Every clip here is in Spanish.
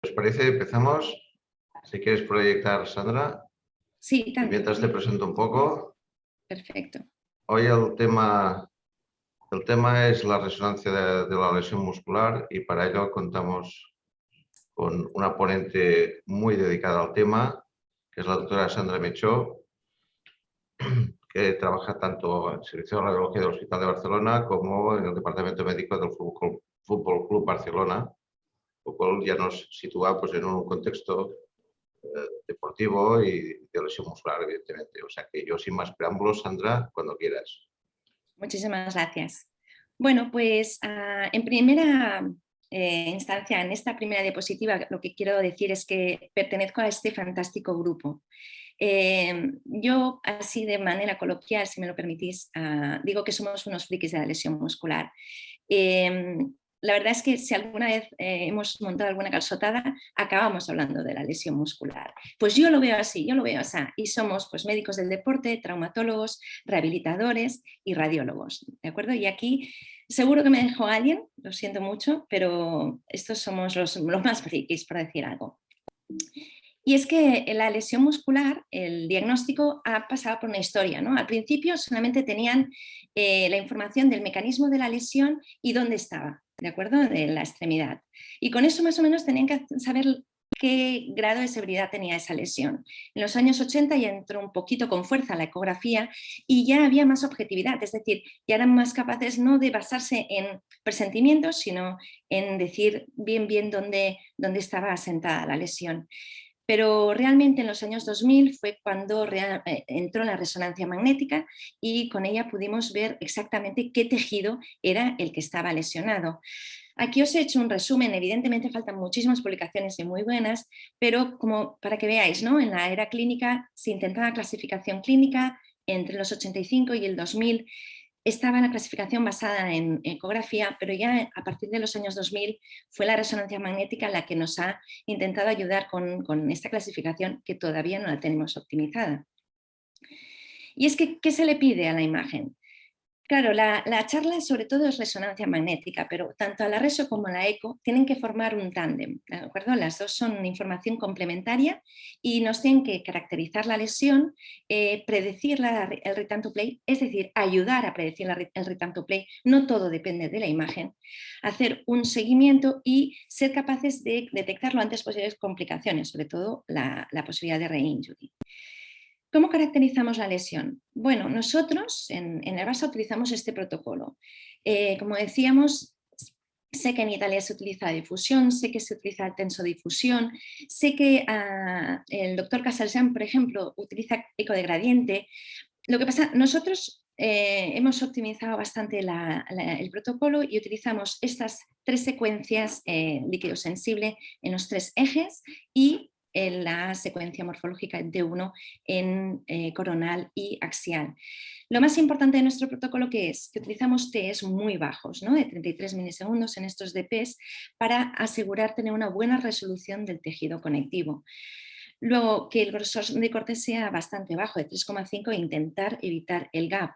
¿Os parece? Empezamos. Si quieres proyectar, Sandra. Sí, y tanto. mientras te presento un poco. Perfecto. Hoy el tema es la resonancia de la lesión muscular y para ello contamos con una ponente muy dedicada al tema, que es la doctora Sandra Mechó, que trabaja tanto en el Servicio de Radiología del Hospital de Barcelona como en el Departamento Médico del Fútbol Club Barcelona, lo cual ya nos sitúa pues, en un contexto deportivo y de lesión muscular, evidentemente. O sea que yo, sin más preámbulos, Sandra, cuando quieras. Muchísimas gracias. Bueno, pues en primera instancia, en esta primera diapositiva, lo que quiero decir es que pertenezco a este fantástico grupo. Yo, así de manera coloquial, si me lo permitís, digo que somos unos frikis de la lesión muscular. La verdad es que si alguna vez hemos montado alguna calzotada, acabamos hablando de la lesión muscular. Pues yo lo veo así, y somos pues, médicos del deporte, traumatólogos, rehabilitadores y radiólogos, ¿de acuerdo? Y aquí seguro que me dejó alguien, lo siento mucho, pero estos somos los más frikis, por decir algo. Y es que la lesión muscular, el diagnóstico ha pasado por una historia, ¿no? Al principio solamente tenían la información del mecanismo de la lesión y dónde estaba, ¿de acuerdo? De la extremidad. Y con eso más o menos tenían que saber qué grado de severidad tenía esa lesión. En los años 80 ya entró un poquito con fuerza la ecografía y ya había más objetividad, es decir, ya eran más capaces no de basarse en presentimientos, sino en decir bien dónde estaba asentada la lesión. Pero realmente en los años 2000 fue cuando entró la resonancia magnética y con ella pudimos ver exactamente qué tejido era el que estaba lesionado. Aquí os he hecho un resumen, evidentemente faltan muchísimas publicaciones y muy buenas, pero como para que veáis, ¿no? En la era clínica se intentaba clasificación clínica entre los 85 y el 2000. Estaba la clasificación basada en ecografía, pero ya a partir de los años 2000 fue la resonancia magnética la que nos ha intentado ayudar con esta clasificación que todavía no la tenemos optimizada. Y es que, ¿qué se le pide a la imagen? Claro, la charla sobre todo es resonancia magnética, pero tanto la reso como la eco tienen que formar un tándem, ¿de acuerdo? Las dos son información complementaria y nos tienen que caracterizar la lesión, predecir el return to play, es decir, ayudar a predecir el return to play, no todo depende de la imagen, hacer un seguimiento y ser capaces de detectar lo antes posibles complicaciones, sobre todo la posibilidad de re-injury. ¿Cómo caracterizamos la lesión? Bueno, nosotros en el Barça utilizamos este protocolo. Como decíamos, sé que en Italia se utiliza difusión, sé que se utiliza el tensodifusión, sé que el doctor Casalsán, por ejemplo, utiliza eco de gradiente. Lo que pasa, nosotros hemos optimizado bastante el protocolo y utilizamos estas 3 secuencias líquido sensible en los 3 ejes y en la secuencia morfológica de T1 en coronal y axial. Lo más importante de nuestro protocolo que es que utilizamos TEs muy bajos, ¿no? De 33 milisegundos en estos DPs para asegurar tener una buena resolución del tejido conectivo. Luego, que el grosor de corte sea bastante bajo, de 3,5 e intentar evitar el gap.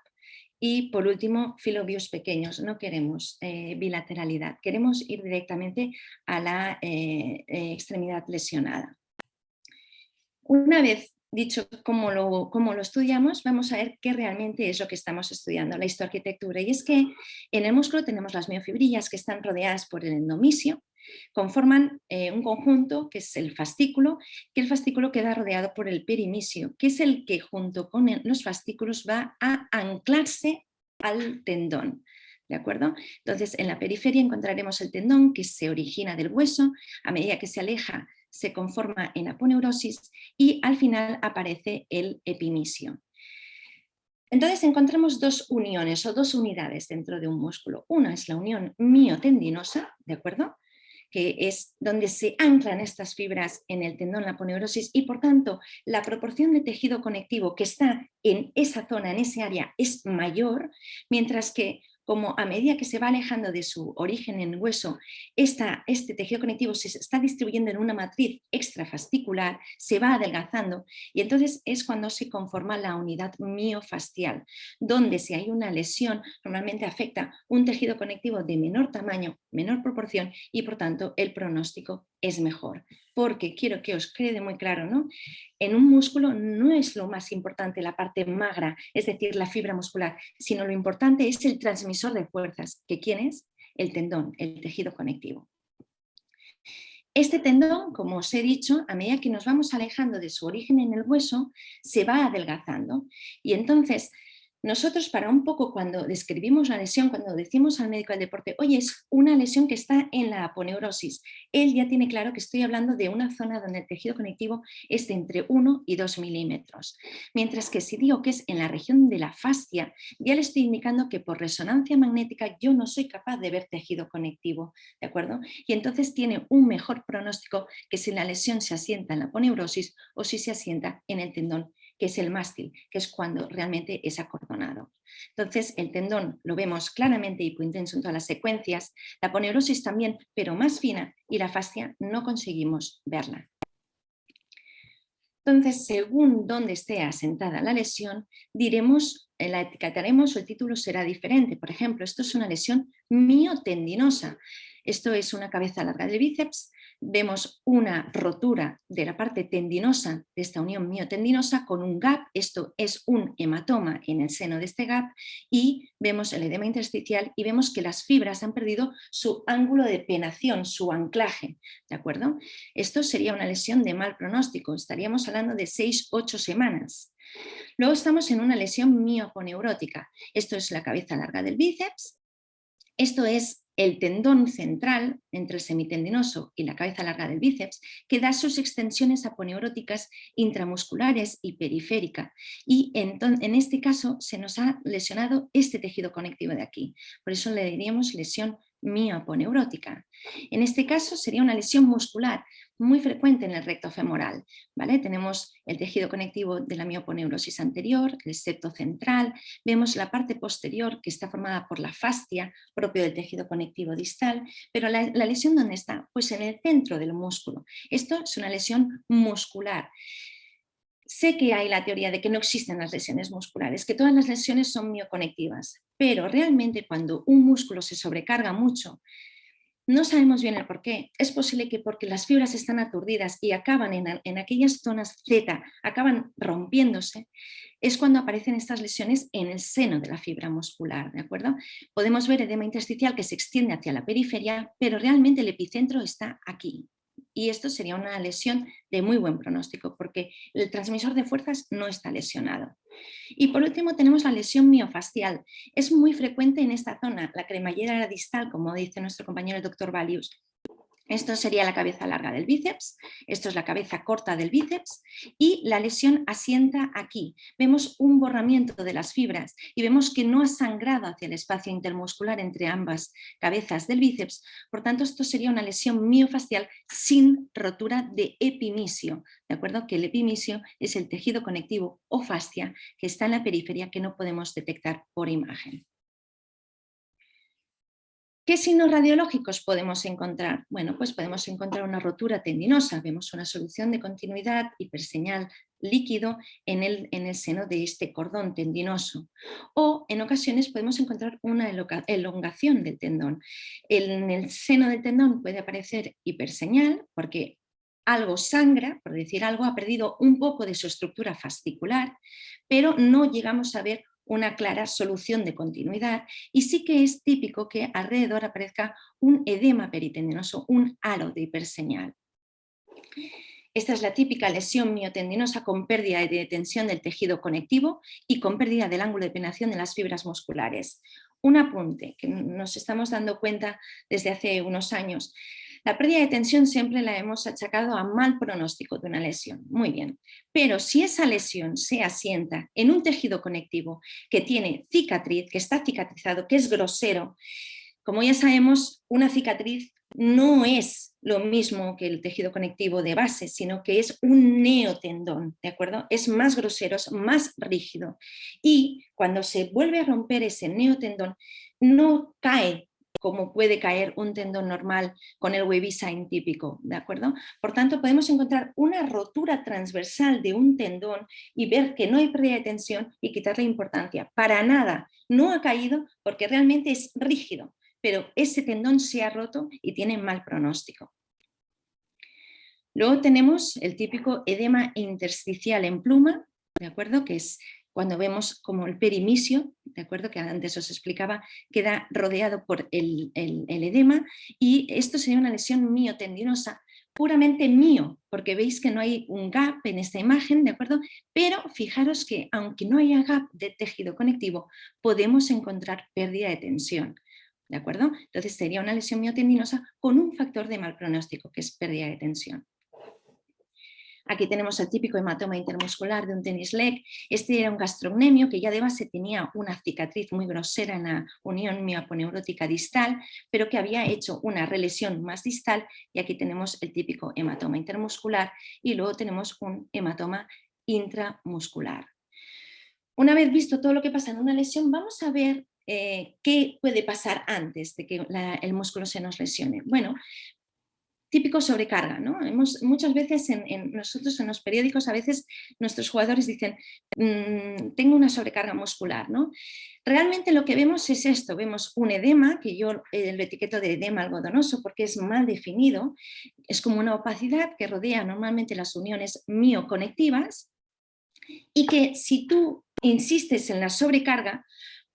Y por último, filobios pequeños, no queremos bilateralidad, queremos ir directamente a la extremidad lesionada. Una vez dicho cómo lo estudiamos, vamos a ver qué realmente es lo que estamos estudiando, la histoarquitectura. Y es que en el músculo tenemos las miofibrillas que están rodeadas por el endomisio, conforman un conjunto que es el fascículo, que el fascículo queda rodeado por el perimisio, que es el que junto con los fascículos va a anclarse al tendón. ¿De acuerdo? Entonces, en la periferia encontraremos el tendón que se origina del hueso, a medida que se aleja se conforma en aponeurosis y al final aparece el epimisio. Entonces encontramos 2 uniones o 2 unidades dentro de un músculo. Una es la unión miotendinosa, ¿de acuerdo?, que es donde se anclan estas fibras en el tendón, la aponeurosis, y por tanto la proporción de tejido conectivo que está en esa zona, en ese área, es mayor, mientras que como a medida que se va alejando de su origen en el hueso, este tejido conectivo se está distribuyendo en una matriz extrafascicular, se va adelgazando y entonces es cuando se conforma la unidad miofascial, donde si hay una lesión normalmente afecta un tejido conectivo de menor tamaño, menor proporción y por tanto el pronóstico es mejor. Porque quiero que os quede muy claro, ¿no? En un músculo no es lo más importante la parte magra, es decir, la fibra muscular, sino lo importante es el transmisor de fuerzas, que ¿quién es? El tendón, el tejido conectivo. Este tendón, como os he dicho, a medida que nos vamos alejando de su origen en el hueso, se va adelgazando. Y entonces, nosotros para un poco cuando describimos la lesión, cuando decimos al médico del deporte, oye, es una lesión que está en la aponeurosis, él ya tiene claro que estoy hablando de una zona donde el tejido conectivo es de entre 1 y 2 milímetros. Mientras que si digo que es en la región de la fascia, ya le estoy indicando que por resonancia magnética yo no soy capaz de ver tejido conectivo, ¿de acuerdo? Y entonces tiene un mejor pronóstico que si la lesión se asienta en la aponeurosis o si se asienta en el tendón, que es el mástil, que es cuando realmente es acordonado. Entonces, el tendón lo vemos claramente hipointenso en todas las secuencias, la aponeurosis también, pero más fina, y la fascia no conseguimos verla. Entonces, según dónde esté asentada la lesión, diremos, la etiquetaremos o el título será diferente. Por ejemplo, esto es una lesión miotendinosa. Esto es una cabeza larga del bíceps. Vemos una rotura de la parte tendinosa de esta unión miotendinosa con un gap. Esto es un hematoma en el seno de este gap y vemos el edema intersticial y vemos que las fibras han perdido su ángulo de penación, su anclaje, ¿de acuerdo? Esto sería una lesión de mal pronóstico. Estaríamos hablando de 6-8 semanas. Luego estamos en una lesión mioponeurótica. Esto es la cabeza larga del bíceps. Esto es el tendón central entre el semitendinoso y la cabeza larga del bíceps, que da sus extensiones aponeuróticas intramusculares y periférica. Y en este caso se nos ha lesionado este tejido conectivo de aquí. Por eso le diríamos lesión mioponeurótica. En este caso sería una lesión muscular muy frecuente en el recto femoral, ¿vale? Tenemos el tejido conectivo de la mioponeurosis anterior, el septo central, vemos la parte posterior que está formada por la fascia, propio del tejido conectivo distal, pero la lesión ¿dónde está? Pues en el centro del músculo. Esto es una lesión muscular. Sé que hay la teoría de que no existen las lesiones musculares, que todas las lesiones son mioconectivas, pero realmente cuando un músculo se sobrecarga mucho, no sabemos bien el por qué. Es posible que porque las fibras están aturdidas y acaban en aquellas zonas Z, acaban rompiéndose, es cuando aparecen estas lesiones en el seno de la fibra muscular, ¿de acuerdo? Podemos ver edema intersticial que se extiende hacia la periferia, pero realmente el epicentro está aquí. Y esto sería una lesión de muy buen pronóstico porque el transmisor de fuerzas no está lesionado. Y por último tenemos la lesión miofascial. Es muy frecuente en esta zona, la cremallera distal, como dice nuestro compañero el doctor Valius. Esto sería la cabeza larga del bíceps, esto es la cabeza corta del bíceps y la lesión asienta aquí. Vemos un borramiento de las fibras y vemos que no ha sangrado hacia el espacio intermuscular entre ambas cabezas del bíceps. Por tanto, esto sería una lesión miofascial sin rotura de epimisio, ¿de acuerdo? Que el epimisio es el tejido conectivo o fascia que está en la periferia que no podemos detectar por imagen. ¿Qué signos radiológicos podemos encontrar? Bueno, pues podemos encontrar una rotura tendinosa, vemos una solución de continuidad hiperseñal líquido en el seno de este cordón tendinoso. O en ocasiones podemos encontrar una elongación del tendón. En el seno del tendón puede aparecer hiperseñal porque algo sangra, por decir algo, ha perdido un poco de su estructura fascicular, pero no llegamos a ver una clara solución de continuidad y sí que es típico que alrededor aparezca un edema peritendinoso, un halo de hiperseñal. Esta es la típica lesión miotendinosa con pérdida de tensión del tejido conectivo y con pérdida del ángulo de penetración de las fibras musculares. Un apunte que nos estamos dando cuenta desde hace unos años. La pérdida de tensión siempre la hemos achacado a mal pronóstico de una lesión. Muy bien. Pero si esa lesión se asienta en un tejido conectivo que tiene cicatriz, que está cicatrizado, que es grosero, como ya sabemos, una cicatriz no es lo mismo que el tejido conectivo de base, sino que es un neotendón, ¿de acuerdo? Es más grosero, es más rígido. Y cuando se vuelve a romper ese neotendón, no cae como puede caer un tendón normal con el wavy sign típico, ¿de acuerdo? Por tanto, podemos encontrar una rotura transversal de un tendón y ver que no hay pérdida de tensión y quitarle importancia. Para nada, no ha caído porque realmente es rígido, pero ese tendón se ha roto y tiene mal pronóstico. Luego tenemos el típico edema intersticial en pluma, ¿de acuerdo? Que es cuando vemos como el perimisio, ¿de acuerdo? Que antes os explicaba, queda rodeado por el edema, y esto sería una lesión miotendinosa, puramente mio, porque veis que no hay un gap en esta imagen, ¿de acuerdo? Pero fijaros que aunque no haya gap de tejido conectivo, podemos encontrar pérdida de tensión, ¿de acuerdo? Entonces sería una lesión miotendinosa con un factor de mal pronóstico, que es pérdida de tensión. Aquí tenemos el típico hematoma intermuscular de un tenis leg. Este era un gastrocnemio que ya de base tenía una cicatriz muy grosera en la unión mioponeurótica distal, pero que había hecho una relesión más distal, y aquí tenemos el típico hematoma intermuscular y luego tenemos un hematoma intramuscular. Una vez visto todo lo que pasa en una lesión, vamos a ver qué puede pasar antes de que el músculo se nos lesione. Bueno, típico sobrecarga, ¿no? Muchas veces nosotros en los periódicos, a veces nuestros jugadores dicen, tengo una sobrecarga muscular, ¿no? Realmente lo que vemos es esto, vemos un edema, que yo lo etiqueto de edema algodonoso porque es mal definido, es como una opacidad que rodea normalmente las uniones mioconectivas, y que si tú insistes en la sobrecarga,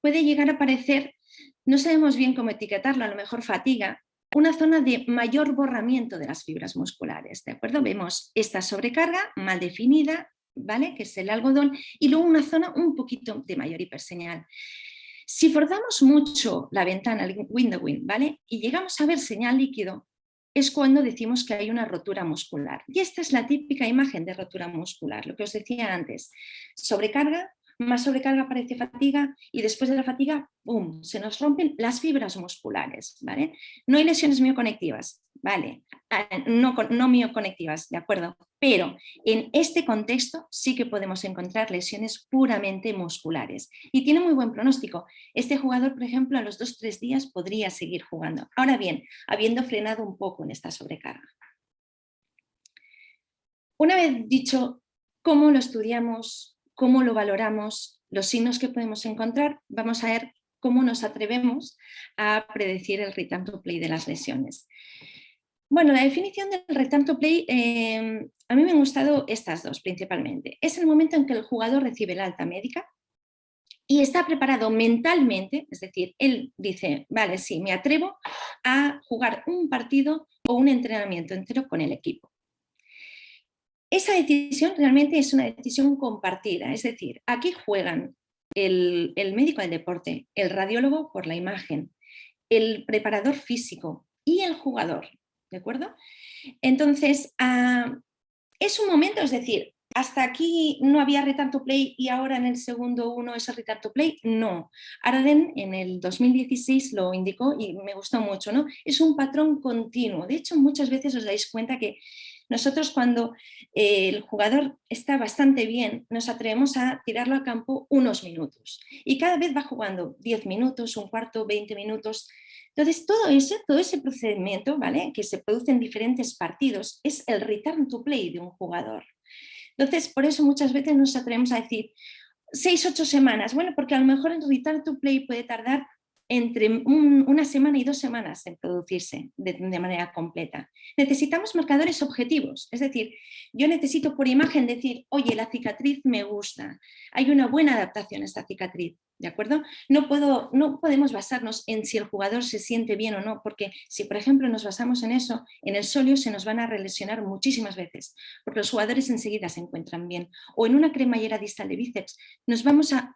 puede llegar a aparecer, no sabemos bien cómo etiquetarlo, a lo mejor fatiga, una zona de mayor borramiento de las fibras musculares, ¿de acuerdo? Vemos esta sobrecarga mal definida, ¿vale? Que es el algodón, y luego una zona un poquito de mayor hiperseñal. Si forzamos mucho la ventana, el window, ¿vale? Y llegamos a ver señal líquido, es cuando decimos que hay una rotura muscular. Y esta es la típica imagen de rotura muscular, lo que os decía antes. Sobrecarga, más sobrecarga aparece fatiga, y después de la fatiga, ¡pum!, se nos rompen las fibras musculares, ¿vale? No hay lesiones mioconectivas, ¿vale? No mioconectivas, ¿de acuerdo? Pero en este contexto sí que podemos encontrar lesiones puramente musculares y tiene muy buen pronóstico. Este jugador, por ejemplo, a los 2-3 días podría seguir jugando. Ahora bien, habiendo frenado un poco en esta sobrecarga. Una vez dicho cómo lo estudiamos, cómo lo valoramos, los signos que podemos encontrar, vamos a ver cómo nos atrevemos a predecir el return to play de las lesiones. Bueno, la definición del return to play, a mí me han gustado estas dos principalmente. Es el momento en que el jugador recibe la alta médica y está preparado mentalmente, es decir, él dice, vale, sí, me atrevo a jugar un partido o un entrenamiento entero con el equipo. Esa decisión realmente es una decisión compartida, es decir, aquí juegan el médico del deporte, el radiólogo por la imagen, el preparador físico y el jugador, ¿de acuerdo? Entonces, es un momento, es decir, hasta aquí no había return to play y ahora en el segundo uno es el return to play, no. Arden en el 2016 lo indicó y me gustó mucho, ¿no? Es un patrón continuo. De hecho, muchas veces os dais cuenta que nosotros cuando el jugador está bastante bien, nos atrevemos a tirarlo a campo unos minutos y cada vez va jugando 10 minutos, un cuarto, 20 minutos. Entonces, todo ese procedimiento, ¿vale?, que se produce en diferentes partidos, es el return to play de un jugador. Entonces, por eso muchas veces nos atrevemos a decir 6-8 semanas, bueno, porque a lo mejor el return to play puede tardar entre una semana y 2 semanas en producirse de manera completa. Necesitamos marcadores objetivos, es decir, yo necesito por imagen decir, oye, la cicatriz me gusta, hay una buena adaptación a esta cicatriz, ¿de acuerdo? No podemos basarnos en si el jugador se siente bien o no, porque si, por ejemplo, nos basamos en eso, en el solio se nos van a relesionar muchísimas veces, porque los jugadores enseguida se encuentran bien. O en una cremallera distal de bíceps, nos vamos a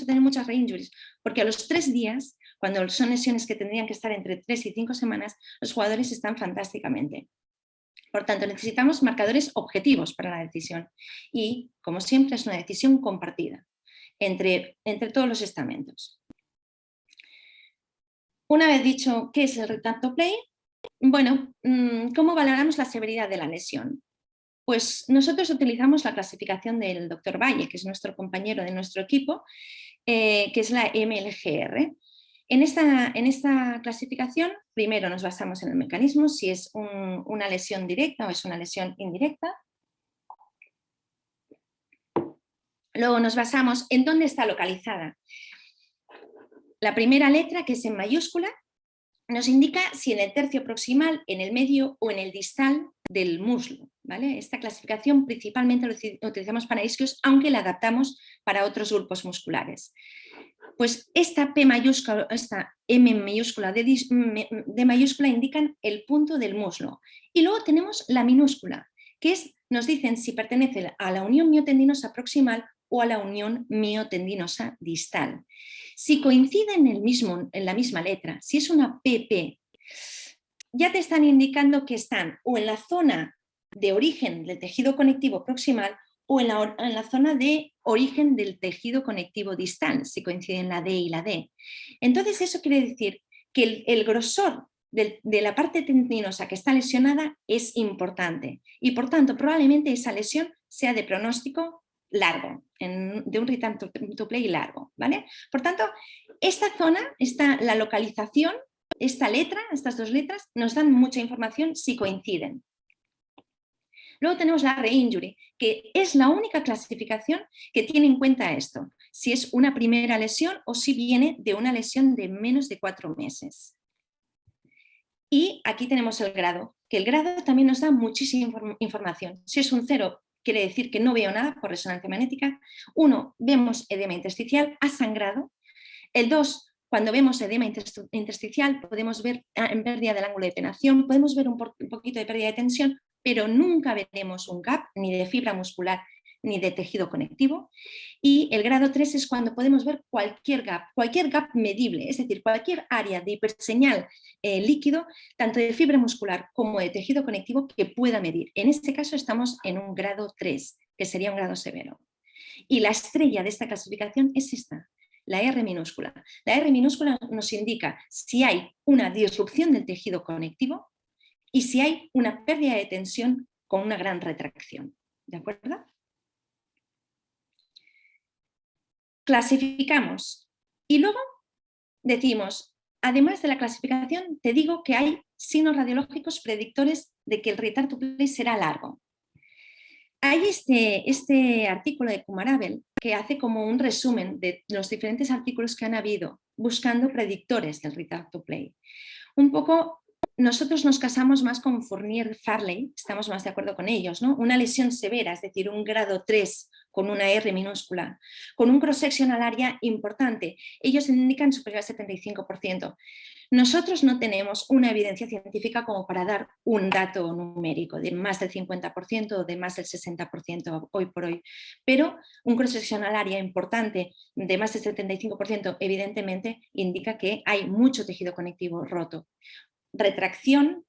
tener muchas reinjuries, porque a los 3 días, cuando son lesiones que tendrían que estar entre 3 y 5 semanas, los jugadores están fantásticamente. Por tanto, necesitamos marcadores objetivos para la decisión y, como siempre, es una decisión compartida entre todos los estamentos. Una vez dicho qué es el return to play, bueno, ¿cómo valoramos la severidad de la lesión? Pues nosotros utilizamos la clasificación del Dr. Valle, que es nuestro compañero de nuestro equipo, que es la MLGR. En esta clasificación, primero nos basamos en el mecanismo, si es una lesión directa o es una lesión indirecta. Luego nos basamos en dónde está localizada. La primera letra, que es en mayúscula, nos indica si en el tercio proximal, en el medio o en el distal del muslo, ¿vale? Esta clasificación principalmente la utilizamos para isquios, aunque la adaptamos para otros grupos musculares. Pues esta P mayúscula, esta M mayúscula de mayúscula indican el punto del muslo. Y luego tenemos la minúscula, que nos dicen si pertenece a la unión miotendinosa proximal o a la unión miotendinosa distal. Si coinciden en la misma letra, si es una PP, ya te están indicando que están o en la zona de origen del tejido conectivo proximal o en la zona de origen del tejido conectivo distal, si coinciden la D y la D. Entonces eso quiere decir que el grosor de la parte tendinosa que está lesionada es importante y por tanto probablemente esa lesión sea de pronóstico largo, de un return to play largo, ¿vale? Por tanto, esta zona, la localización, esta letra, estas dos letras, nos dan mucha información si coinciden. Luego tenemos la re-injury, que es la única clasificación que tiene en cuenta esto, si es una primera lesión o si viene de una lesión de menos de 4 meses. Y aquí tenemos el grado, que el grado también nos da muchísima información. Si es un 0, quiere decir que no veo nada por resonancia magnética. 1, vemos edema intersticial, ha sangrado. El 2, cuando vemos edema intersticial, podemos ver en pérdida del ángulo de penetración, podemos ver un poquito de pérdida de tensión, pero nunca veremos un gap ni de fibra muscular ni de tejido conectivo. Y el grado 3 es cuando podemos ver cualquier gap medible, es decir, cualquier área de hiperseñal líquido, tanto de fibra muscular como de tejido conectivo, que pueda medir. En este caso estamos en un grado 3, que sería un grado severo. Y la estrella de esta clasificación es esta, la R minúscula. La R minúscula nos indica si hay una disrupción del tejido conectivo y si hay una pérdida de tensión con una gran retracción. ¿De acuerdo? Clasificamos y luego decimos, además de la clasificación, te digo que hay signos radiológicos predictores de que el return to play será largo. Hay este artículo de Kumarabel que hace como un resumen de los diferentes artículos que han habido buscando predictores del return to play. Un poco, nosotros nos casamos más con Fournier-Farley, estamos más de acuerdo con ellos, ¿no? Una lesión severa, es decir, un grado 3 con una R minúscula, con un cross-sectional area importante. Ellos indican superior al 75%. Nosotros no tenemos una evidencia científica como para dar un dato numérico de más del 50% o de más del 60% hoy por hoy, pero un cross-sectional area importante de más del 75% evidentemente indica que hay mucho tejido conectivo roto. Retracción,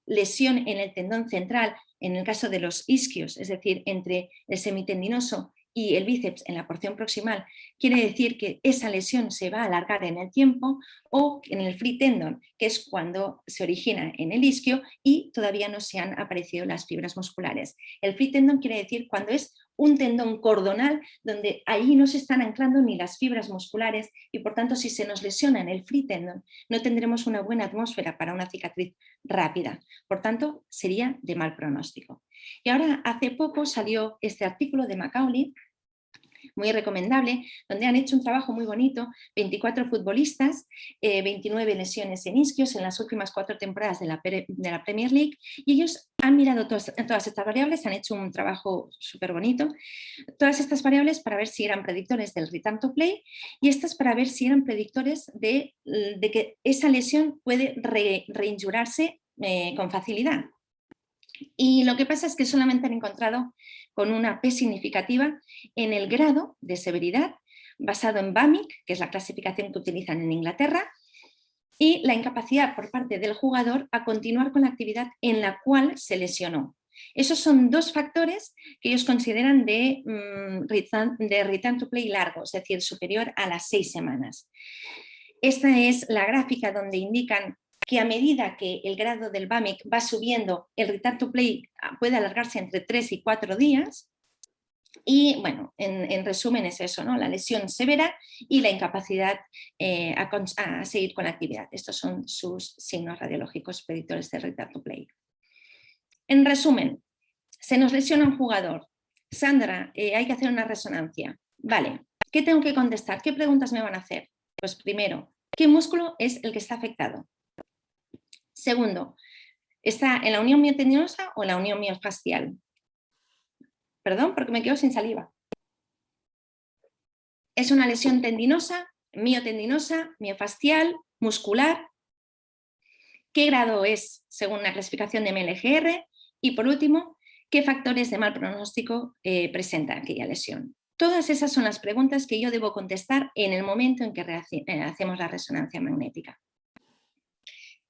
lesión en el tendón central, en el caso de los isquios, es decir, entre el semitendinoso y el bíceps en la porción proximal, quiere decir que esa lesión se va a alargar en el tiempo, o en el free tendon, que es cuando se origina en el isquio y todavía no se han aparecido las fibras musculares. El free tendon quiere decir cuando es un tendón cordonal donde ahí no se están anclando ni las fibras musculares y por tanto si se nos lesiona en el free tendon no tendremos una buena atmósfera para una cicatriz rápida. Por tanto, sería de mal pronóstico. Y ahora hace poco salió este artículo de Macaulay, muy recomendable, donde han hecho un trabajo muy bonito, 24 futbolistas, 29 lesiones en isquios en las últimas 4 temporadas de la Premier League, y ellos han mirado todas estas variables, han hecho un trabajo súper bonito, todas estas variables para ver si eran predictores del return to play y estas para ver si eran predictores de que esa lesión puede reinjurarse con facilidad. Y lo que pasa es que solamente han encontrado con una P significativa en el grado de severidad basado en BAMIC, que es la clasificación que utilizan en Inglaterra, y la incapacidad por parte del jugador a continuar con la actividad en la cual se lesionó. Esos son 2 factores que ellos consideran de return to play largo, es decir, superior a las 6 semanas. Esta es la gráfica donde indican que a medida que el grado del BAMIC va subiendo, el return to play puede alargarse entre 3 y 4 días. Y bueno, en resumen es eso, ¿no? La lesión severa y la incapacidad a seguir con la actividad. Estos son sus signos radiológicos predictores de return to play. En resumen, se nos lesiona un jugador. Sandra, hay que hacer una resonancia. Vale, ¿qué tengo que contestar? ¿Qué preguntas me van a hacer? Pues primero, ¿qué músculo es el que está afectado? Segundo, ¿está en la unión miotendinosa o en la unión miofascial? Perdón, porque me quedo sin saliva. ¿Es una lesión tendinosa, miotendinosa, miofascial, muscular? ¿Qué grado es según la clasificación de MLGR? Y por último, ¿qué factores de mal pronóstico presenta aquella lesión? Todas esas son las preguntas que yo debo contestar en el momento en que hacemos la resonancia magnética.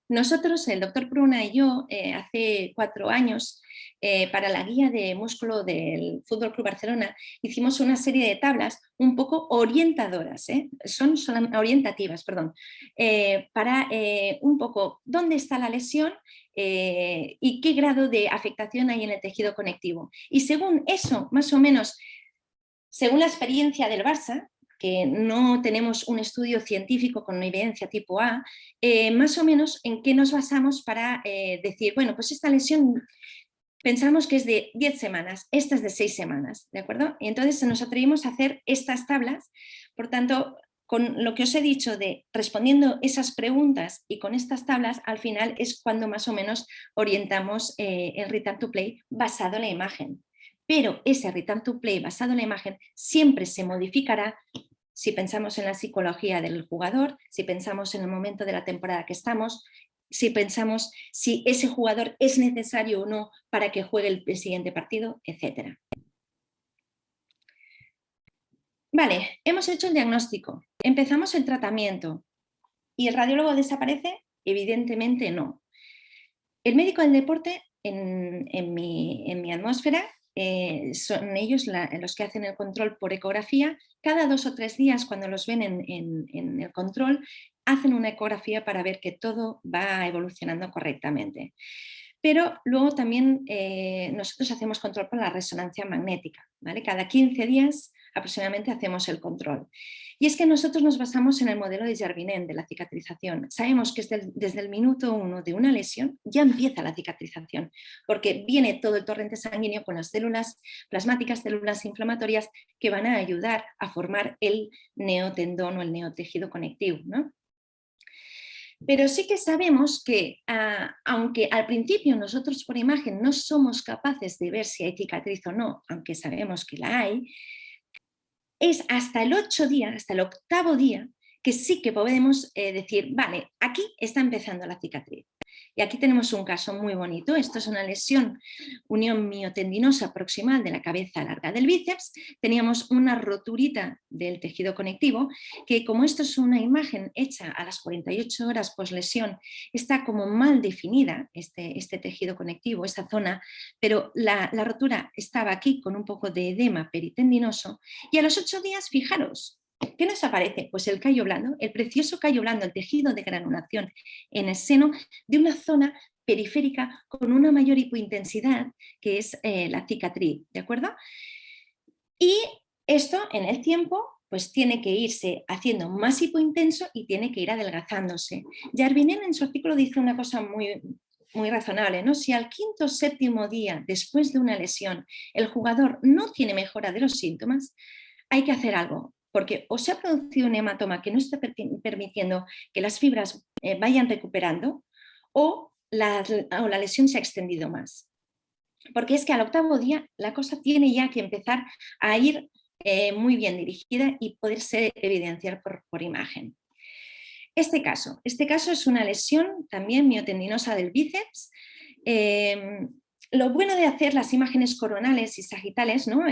Nosotros, el doctor Pruna y yo, hace 4 años, para la guía de músculo del Fútbol Club Barcelona, hicimos una serie de tablas un poco orientadoras, son orientativas, perdón, para un poco dónde está la lesión y qué grado de afectación hay en el tejido conectivo. Y según eso, más o menos, según la experiencia del Barça, que no tenemos un estudio científico con una evidencia tipo A, más o menos en qué nos basamos para decir, bueno, pues esta lesión pensamos que es de 10 semanas, esta es de 6 semanas, ¿de acuerdo? Y entonces nos atrevimos a hacer estas tablas, por tanto, con lo que os he dicho de respondiendo esas preguntas y con estas tablas, al final es cuando más o menos orientamos el return to play basado en la imagen. Pero ese return to play basado en la imagen siempre se modificará si pensamos en la psicología del jugador, si pensamos en el momento de la temporada que estamos, si pensamos si ese jugador es necesario o no para que juegue el siguiente partido, etc. Vale, hemos hecho el diagnóstico, empezamos el tratamiento. ¿Y el radiólogo desaparece? Evidentemente no. El médico del deporte, en mi atmósfera, son ellos los que hacen el control por ecografía. Cada 2 o 3 días, cuando los ven en el control, hacen una ecografía para ver que todo va evolucionando correctamente. Pero luego también nosotros hacemos control por la resonancia magnética, ¿vale? Cada 15 días aproximadamente hacemos el control. Y es que nosotros nos basamos en el modelo de Jarvinen, de la cicatrización. Sabemos que desde el minuto 1 de una lesión ya empieza la cicatrización, porque viene todo el torrente sanguíneo con las células plasmáticas, células inflamatorias, que van a ayudar a formar el neotendón o el neotejido conectivo, ¿no? Pero sí que sabemos que, aunque al principio nosotros por imagen no somos capaces de ver si hay cicatriz o no, aunque sabemos que la hay, es hasta el 8 día, hasta el 8º día, que sí que podemos decir, vale, aquí está empezando la cicatriz. Y aquí tenemos un caso muy bonito. Esto es una lesión, unión miotendinosa proximal de la cabeza larga del bíceps. Teníamos una roturita del tejido conectivo que, como esto es una imagen hecha a las 48 horas poslesión, está como mal definida este tejido conectivo, esta zona, pero la rotura estaba aquí con un poco de edema peritendinoso y a los 8 días, fijaros, ¿qué nos aparece? Pues el callo blando, el precioso callo blando, el tejido de granulación en el seno de una zona periférica con una mayor hipointensidad, que es la cicatriz, ¿de acuerdo? Y esto en el tiempo pues tiene que irse haciendo más hipointenso y tiene que ir adelgazándose. Jarvinen en su artículo dice una cosa muy razonable, ¿no? Si al 5º o 7º día después de una lesión el jugador no tiene mejora de los síntomas, hay que hacer algo, porque o se ha producido un hematoma que no está permitiendo que las fibras vayan recuperando o la lesión se ha extendido más. Porque es que al 8º día la cosa tiene ya que empezar a ir muy bien dirigida y poderse evidenciar por imagen. Este caso es una lesión también miotendinosa del bíceps. Lo bueno de hacer las imágenes coronales y sagitales, ¿no?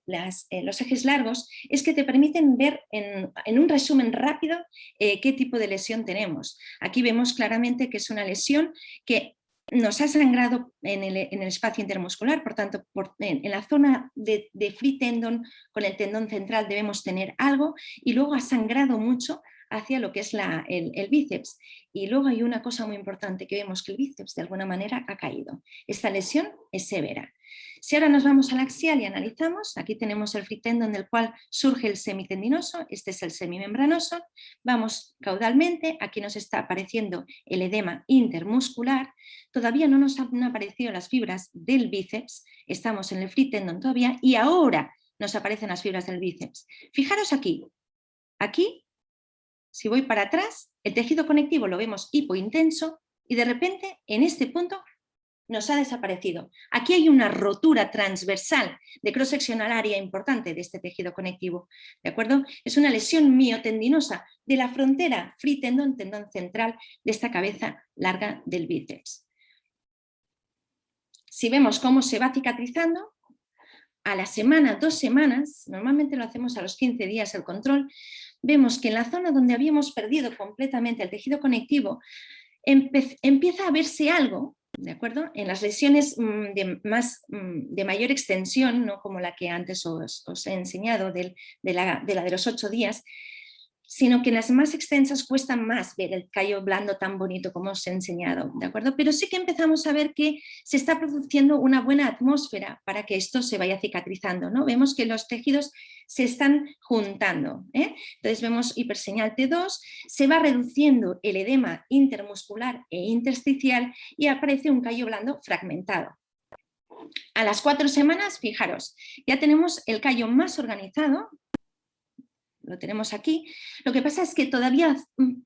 Los ejes largos, es que te permiten ver en un resumen rápido qué tipo de lesión tenemos. Aquí vemos claramente que es una lesión que nos ha sangrado en el espacio intermuscular, por tanto, en la zona de free tendon con el tendón central debemos tener algo, y luego ha sangrado mucho hacia lo que es el bíceps. Y luego hay una cosa muy importante que vemos, que el bíceps de alguna manera ha caído. Esta lesión es severa. Si ahora nos vamos al axial y analizamos, aquí tenemos el free tendon del cual surge el semitendinoso, este es el semimembranoso, vamos caudalmente, aquí nos está apareciendo el edema intermuscular, todavía no nos han aparecido las fibras del bíceps, estamos en el free tendon todavía y ahora nos aparecen las fibras del bíceps. Fijaros aquí, si voy para atrás, el tejido conectivo lo vemos hipointenso y de repente en este punto nos ha desaparecido. Aquí hay una rotura transversal de cross-seccional área importante de este tejido conectivo, ¿de acuerdo? Es una lesión miotendinosa de la frontera free tendon, tendón central de esta cabeza larga del bíceps. Si vemos cómo se va cicatrizando, a la semana, 2 semanas, normalmente lo hacemos a los 15 días el control, vemos que en la zona donde habíamos perdido completamente el tejido conectivo, empieza a verse algo, ¿de acuerdo? En las lesiones de mayor extensión, no como la que antes os he enseñado de la de los 8 días, sino que en las más extensas cuesta más ver el callo blando tan bonito como os he enseñado, ¿de acuerdo? Pero sí que empezamos a ver que se está produciendo una buena atmósfera para que esto se vaya cicatrizando, ¿no? Vemos que los tejidos se están juntando, ¿eh? Entonces vemos hiperseñal T2, se va reduciendo el edema intermuscular e intersticial y aparece un callo blando fragmentado. A las 4 semanas, fijaros, ya tenemos el callo más organizado, lo tenemos aquí. Lo que pasa es que todavía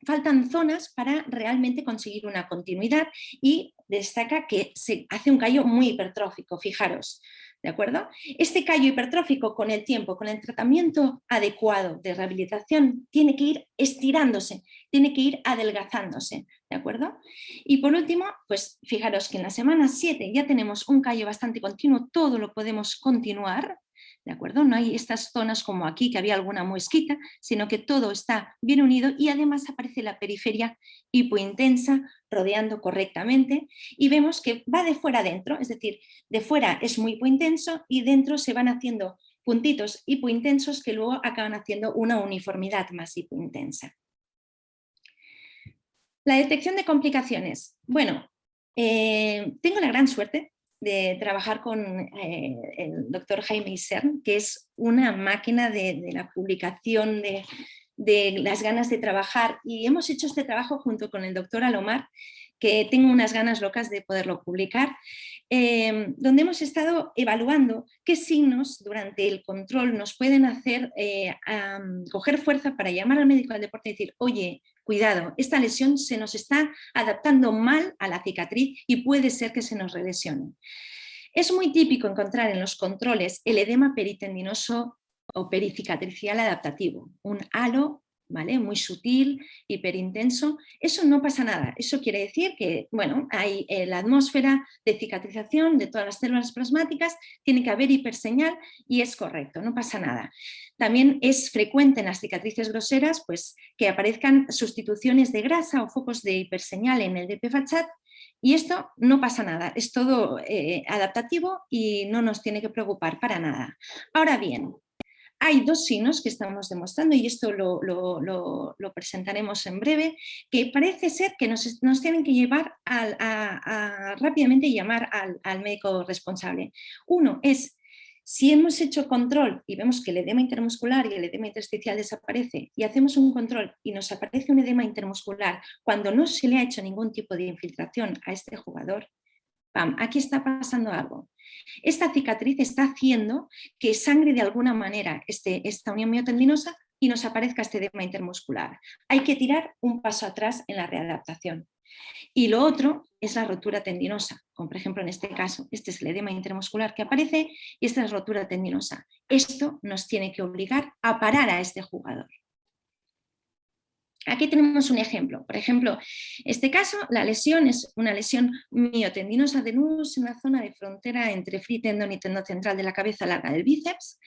faltan zonas para realmente conseguir una continuidad y destaca que se hace un callo muy hipertrófico, fijaros, ¿de acuerdo? Este callo hipertrófico con el tiempo, con el tratamiento adecuado de rehabilitación, tiene que ir estirándose, tiene que ir adelgazándose, ¿de acuerdo? Y por último, pues fijaros que en la semana 7 ya tenemos un callo bastante continuo, todo lo podemos continuar, ¿de acuerdo? No hay estas zonas como aquí que había alguna muesquita, sino que todo está bien unido y además aparece la periferia hipointensa rodeando correctamente y vemos que va de fuera a dentro, es decir, de fuera es muy hipointenso y dentro se van haciendo puntitos hipointensos que luego acaban haciendo una uniformidad más hipointensa. La detección de complicaciones. Bueno, tengo la gran suerte de trabajar con el doctor Jaime Isern, que es una máquina de la publicación, de las ganas de trabajar, y hemos hecho este trabajo junto con el doctor Alomar, que tengo unas ganas locas de poderlo publicar, donde hemos estado evaluando qué signos durante el control nos pueden hacer coger fuerza para llamar al médico del deporte y decir, oye, cuidado, esta lesión se nos está adaptando mal a la cicatriz y puede ser que se nos relesione. Es muy típico encontrar en los controles el edema peritendinoso o pericicatricial adaptativo, un halo, ¿vale? Muy sutil, hiperintenso. Eso no pasa nada. Eso quiere decir que, bueno, hay la atmósfera de cicatrización de todas las células plasmáticas, tiene que haber hiperseñal y es correcto, no pasa nada. También es frecuente en las cicatrices groseras pues, que aparezcan sustituciones de grasa o focos de hiperseñal en el DP-Fachat y esto no pasa nada, es todo adaptativo y no nos tiene que preocupar para nada. Ahora bien, hay 2 signos que estamos demostrando y esto lo presentaremos en breve, que parece ser que nos tienen que llevar a rápidamente llamar al médico responsable. Uno es, si hemos hecho control y vemos que el edema intermuscular y el edema intersticial desaparece y hacemos un control y nos aparece un edema intermuscular cuando no se le ha hecho ningún tipo de infiltración a este jugador, ¡pam!, aquí está pasando algo. Esta cicatriz está haciendo que sangre de alguna manera esta unión miotendinosa y nos aparezca este edema intermuscular. Hay que tirar un paso atrás en la readaptación. Y lo otro es la rotura tendinosa, como por ejemplo en este caso, este es el edema intermuscular que aparece y esta es la rotura tendinosa. Esto nos tiene que obligar a parar a este jugador. Aquí tenemos un ejemplo. Por ejemplo, este caso, la lesión es una lesión miotendinosa de nudos en la zona de frontera entre free tendon y tendón central de la cabeza larga del bíceps,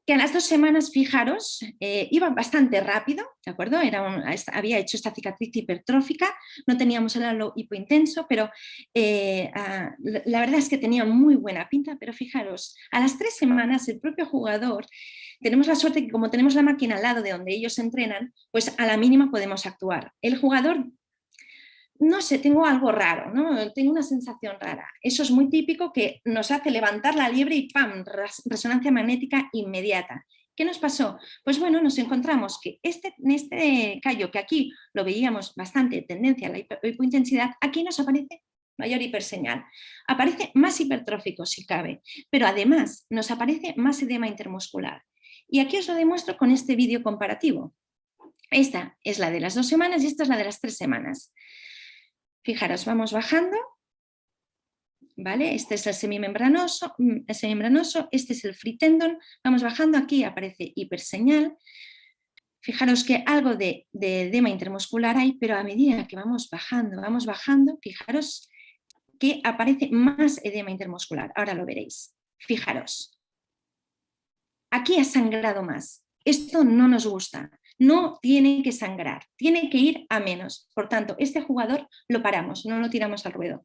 que a las 2 semanas, fijaros, iba bastante rápido, ¿de acuerdo? Había hecho esta cicatriz hipertrófica, no teníamos el halo hipointenso, pero la verdad es que tenía muy buena pinta, pero fijaros, a las 3 semanas el propio jugador, tenemos la suerte que como tenemos la máquina al lado de donde ellos entrenan, pues a la mínima podemos actuar. El jugador no sé, tengo algo raro, ¿no? Tengo una sensación rara. Eso es muy típico, que nos hace levantar la liebre y ¡pam! Resonancia magnética inmediata. ¿Qué nos pasó? Pues bueno, nos encontramos que en este callo, que aquí lo veíamos bastante tendencia a la hipointensidad, aquí nos aparece mayor hiperseñal. Aparece más hipertrófico si cabe, pero además nos aparece más edema intermuscular. Y aquí os lo demuestro con este vídeo comparativo. Esta es la de las 2 semanas y esta es la de las 3 semanas. Fijaros, vamos bajando, ¿vale? Este es el semimembranoso, este es el free tendon, vamos bajando, aquí aparece hiperseñal. Fijaros que algo de edema intermuscular hay, pero a medida que vamos bajando, fijaros que aparece más edema intermuscular. Ahora lo veréis. Fijaros. Aquí ha sangrado más. Esto no nos gusta. No tiene que sangrar, tiene que ir a menos. Por tanto, este jugador lo paramos, no lo tiramos al ruedo.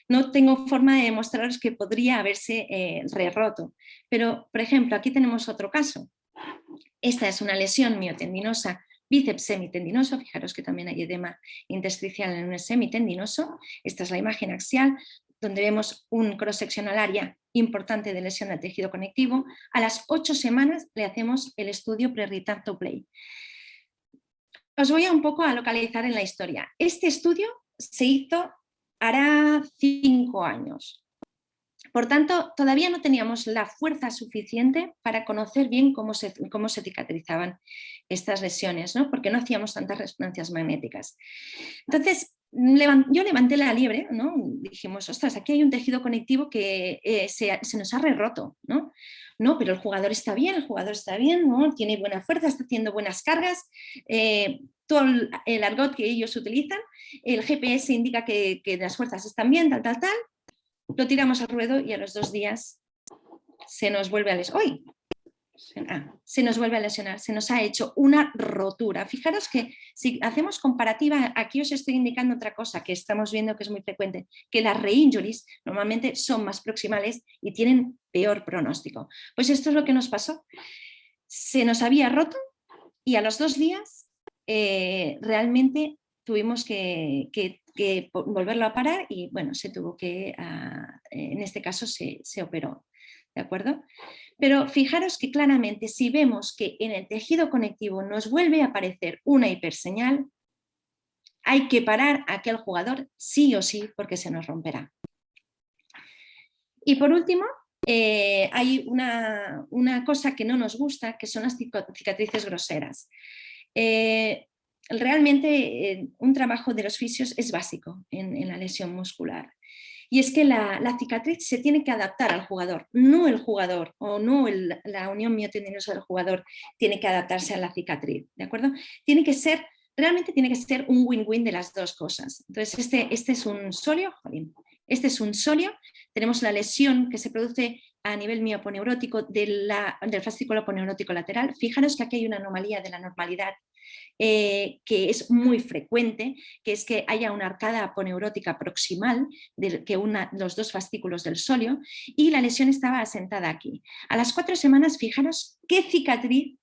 No tengo forma de demostraros que podría haberse re-roto. Pero, por ejemplo, aquí tenemos otro caso. Esta es una lesión miotendinosa, bíceps semitendinoso. Fijaros que también hay edema intersticial en un semitendinoso. Esta es la imagen axial, donde vemos un cross-sectional área importante de lesión del tejido conectivo. A las 8 semanas le hacemos el estudio pre-return to play. Os voy un poco a localizar en la historia. Este estudio se hizo hará 5 años. Por tanto, todavía no teníamos la fuerza suficiente para conocer bien cómo se cicatrizaban estas lesiones, ¿no? Porque no hacíamos tantas resonancias magnéticas. Entonces, yo levanté la liebre, ¿no? Dijimos, ostras, aquí hay un tejido conectivo que se nos ha re-roto, ¿no? No, pero el jugador está bien, ¿no? Tiene buena fuerza, está haciendo buenas cargas, todo el argot que ellos utilizan, el GPS indica que las fuerzas están bien, tal. Lo tiramos al ruedo y a los 2 días se nos vuelve a lesionar. ¡Uy! Se nos vuelve a lesionar, se nos ha hecho una rotura. Fijaros que si hacemos comparativa, aquí os estoy indicando otra cosa que estamos viendo que es muy frecuente, que las re-injuries normalmente son más proximales y tienen peor pronóstico. Pues esto es lo que nos pasó. Se nos había roto y a los 2 días realmente tuvimos que volverlo a parar y bueno, se tuvo que, en este caso se operó, ¿de acuerdo? Pero fijaros que claramente si vemos que en el tejido conectivo nos vuelve a aparecer una hiperseñal, hay que parar a aquel jugador sí o sí porque se nos romperá. Y por último, hay una cosa que no nos gusta, que son las cicatrices groseras. Realmente un trabajo de los fisios es básico en la lesión muscular. Y es que la cicatriz se tiene que adaptar al jugador, no el jugador o no la unión miotendinosa del jugador tiene que adaptarse a la cicatriz, ¿de acuerdo? Realmente tiene que ser un win-win de las dos cosas. Entonces este es un solio, tenemos la lesión que se produce a nivel mioponeurótico del fascículo aponeurótico lateral. Fijaros que aquí hay una anomalía de la normalidad que es muy frecuente, que es que haya una arcada aponeurótica proximal que una los 2 fascículos del solio y la lesión estaba asentada aquí. A las 4 semanas, fijaros qué cicatriz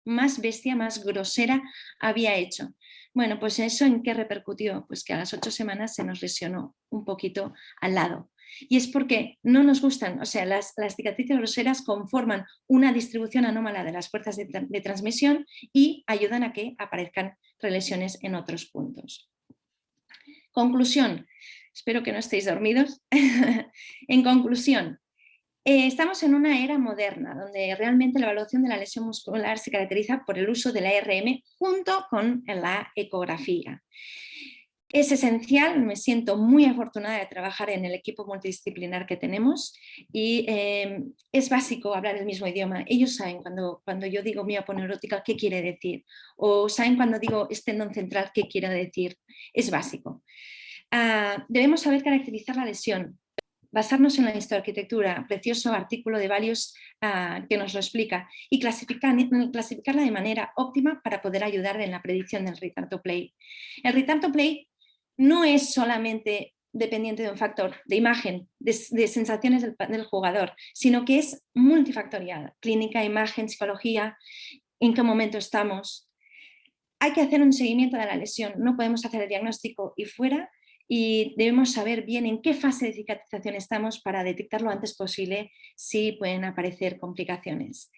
más bestia, más grosera había hecho. Bueno, pues eso ¿en qué repercutió? Pues que a las 8 semanas se nos lesionó un poquito al lado. Y es porque no nos gustan, o sea, las cicatrices groseras conforman una distribución anómala de las fuerzas de transmisión y ayudan a que aparezcan relesiones en otros puntos. Conclusión, espero que no estéis dormidos. En conclusión, estamos en una era moderna donde realmente la evaluación de la lesión muscular se caracteriza por el uso de la ARM junto con la ecografía. Es esencial, me siento muy afortunada de trabajar en el equipo multidisciplinar que tenemos y es básico hablar el mismo idioma. Ellos saben cuando yo digo mioponeurótica qué quiere decir o saben cuando digo tendón central qué quiere decir. Es básico. Debemos saber caracterizar la lesión, basarnos en la histoarquitectura, precioso artículo de Valius que nos lo explica, y clasificarla de manera óptima para poder ayudar en la predicción del return to play. El return to play no es solamente dependiente de un factor de imagen, de sensaciones del jugador, sino que es multifactorial, clínica, imagen, psicología, en qué momento estamos. Hay que hacer un seguimiento de la lesión, no podemos hacer el diagnóstico y fuera, y debemos saber bien en qué fase de cicatrización estamos para detectar lo antes posible si pueden aparecer complicaciones.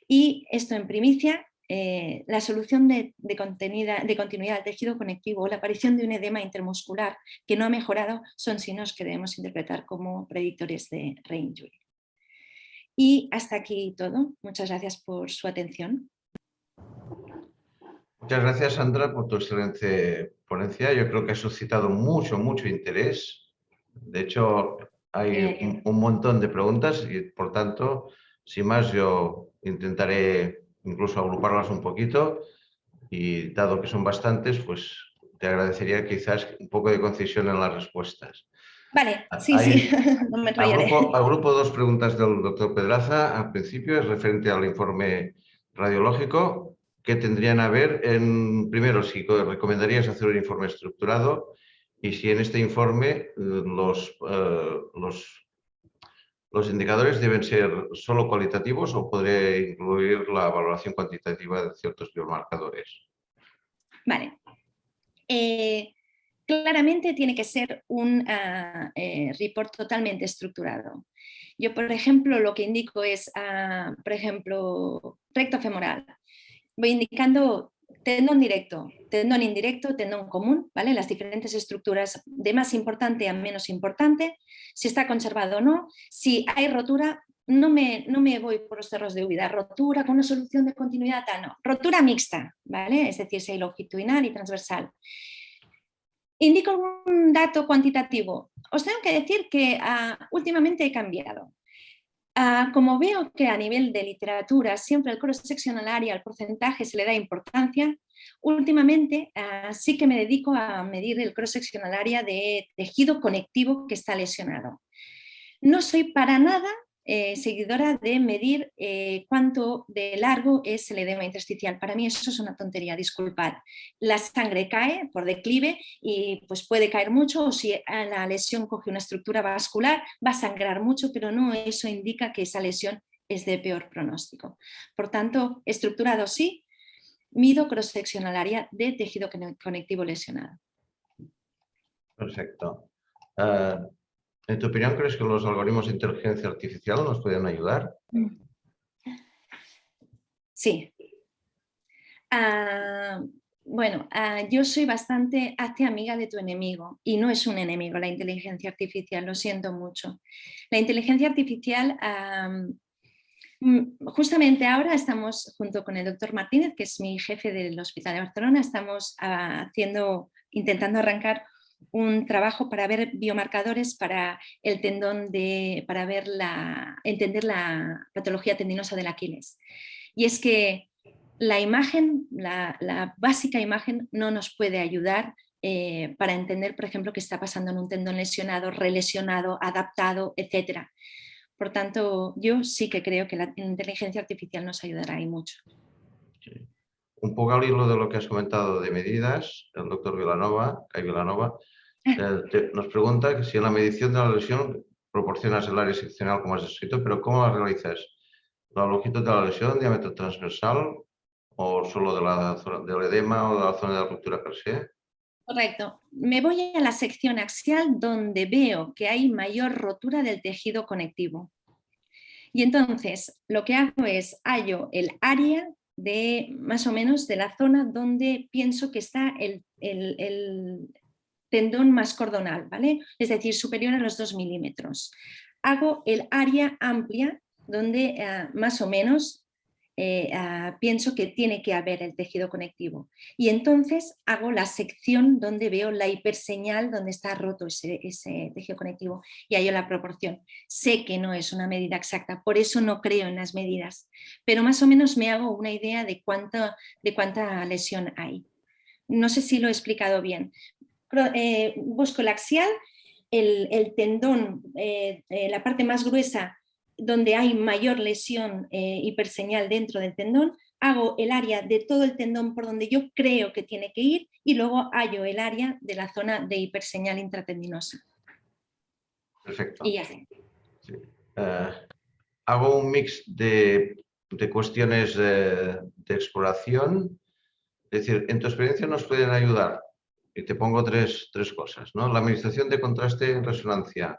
Y esto en primicia, la solución de continuidad del tejido conectivo, la aparición de un edema intermuscular que no ha mejorado, son signos que debemos interpretar como predictores de reinjury. Y hasta aquí todo. Muchas gracias por su atención. Muchas gracias, Sandra, por tu excelente ponencia. Yo creo que ha suscitado mucho interés. De hecho, hay un montón de preguntas y, por tanto, sin más, yo intentaré incluso agruparlas un poquito y, dado que son bastantes, pues te agradecería quizás un poco de concisión en las respuestas. Vale, sí, no me enrollaré. Agrupo dos preguntas del doctor Pedraza. Al principio es referente al informe radiológico. ¿Qué tendrían a ver primero, si recomendarías hacer un informe estructurado y si en este informe los indicadores deben ser solo cualitativos o podría incluir la valoración cuantitativa de ciertos biomarcadores? Vale. Claramente tiene que ser un report totalmente estructurado. Yo, por ejemplo, lo que indico es, por ejemplo, recto femoral. Voy indicando tendón directo, tendón indirecto, tendón común, ¿vale? Las diferentes estructuras de más importante a menos importante, si está conservado o no. Si hay rotura, no me voy por los cerros de huida. Rotura con una solución de continuidad, no. Rotura mixta, ¿vale? Es decir, si hay longitudinal y transversal. Indico algún dato cuantitativo. Os tengo que decir que últimamente he cambiado. Como veo que a nivel de literatura siempre el cross-sectional area, al porcentaje se le da importancia, últimamente sí que me dedico a medir el cross-sectional area de tejido conectivo que está lesionado. No soy para nada seguidora de medir cuánto de largo es el edema intersticial. Para mí eso es una tontería, disculpad. La sangre cae por declive y pues puede caer mucho, o si la lesión coge una estructura vascular va a sangrar mucho, pero no eso indica que esa lesión es de peor pronóstico. Por tanto, estructurado sí, mido cross-sectional area de tejido conectivo lesionado. Perfecto. ¿En tu opinión crees que los algoritmos de inteligencia artificial nos pueden ayudar? Sí. Bueno, yo soy bastante, hazte amiga de tu enemigo, y no es un enemigo la inteligencia artificial, lo siento mucho. La inteligencia artificial, justamente ahora estamos junto con el doctor Martínez, que es mi jefe del Hospital de Barcelona, estamos intentando arrancar un trabajo para ver biomarcadores para el tendón, para entender la patología tendinosa del Aquiles. Y es que la imagen, la básica imagen, no nos puede ayudar para entender, por ejemplo, qué está pasando en un tendón lesionado, relesionado, adaptado, etc. Por tanto, yo sí que creo que la inteligencia artificial nos ayudará y mucho. Sí. Un poco al hilo de lo que has comentado de medidas, el doctor Kai Vilanova, nos pregunta que si en la medición de la lesión proporcionas el área seccional como has descrito, pero ¿cómo la realizas? ¿La longitud de la lesión, diámetro transversal o solo del edema o de la zona de ruptura per se? Correcto. Me voy a la sección axial donde veo que hay mayor rotura del tejido conectivo. Y entonces lo que hago es hallo el área de más o menos de la zona donde pienso que está el tendón más cordonal, ¿vale? Es decir, superior a los 2 milímetros. Hago el área amplia donde más o menos pienso que tiene que haber el tejido conectivo. Y entonces hago la sección donde veo la hiperseñal, donde está roto ese tejido conectivo, y hallo la proporción. Sé que no es una medida exacta, por eso no creo en las medidas, pero más o menos me hago una idea de cuánta lesión hay. No sé si lo he explicado bien. Busco el axial, el tendón, la parte más gruesa, donde hay mayor lesión hiperseñal dentro del tendón, hago el área de todo el tendón por donde yo creo que tiene que ir y luego hallo el área de la zona de hiperseñal intratendinosa. Perfecto. Y ya sé. Sí. Hago un mix de cuestiones de exploración. Es decir, en tu experiencia nos pueden ayudar y te pongo tres cosas, ¿no? La administración de contraste en resonancia,